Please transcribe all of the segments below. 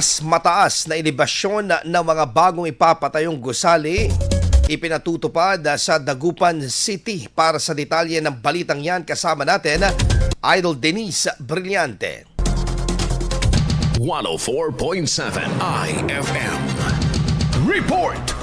Mas mataas na elevasyon ng mga bagong ipapatayong gusali ipinatutupad sa Dagupan City. Para sa detalye ng balitang yan, kasama natin Idol Denise Brillante. 104.7 IFM Report.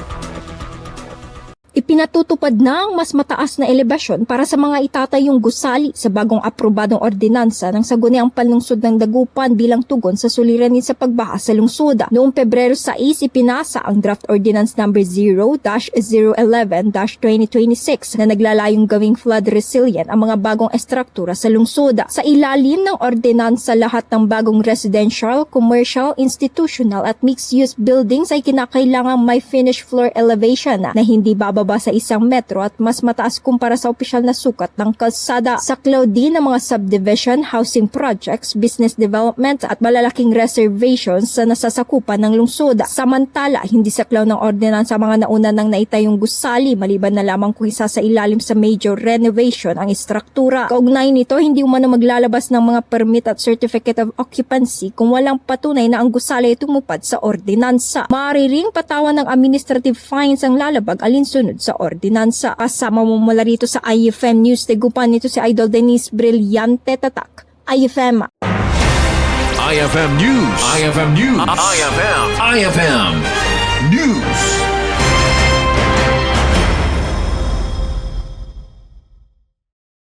Ipinatutupad na ang mas mataas na elevasyon para sa mga itatayong gusali sa bagong aprobadong ordinansa ng Sangguniang Panlungsod ng Dagupan bilang tugon sa suliranin sa pagbaha sa lungsod. Noong Pebrero 6, ipinasa ang Draft Ordinance No. 0-011-2026 na naglalayong gawing flood resilient ang mga bagong estruktura sa lungsod. Sa ilalim ng ordinansa, lahat ng bagong residential, commercial, institutional at mixed-use buildings ay kinakailangang may finished floor elevation na hindi bababa sa 1 metro at mas mataas kumpara sa opisyal na sukat ng kalsada. Saklaw din ng mga subdivision, housing projects, business development at malalaking reservations sa nasasakupan ng lungsod. Samantala, hindi saklaw ng ordinansa mga nauna ng naitayong gusali maliban na lamang kung isa sa ilalim sa major renovation ang istruktura. Kaugnay nito, hindi umano maglalabas ng mga permit at certificate of occupancy kung walang patunay na ang gusali ay tumupad sa ordinansa. Maaari ring patawan ng administrative fines ang lalabag alinsunod sa ordinansa. Kasama mo mula rito sa IFM News Dagupan, nito si Idol Denise Brillante, Tatak IFM. IFM News. IFM News. IFM News.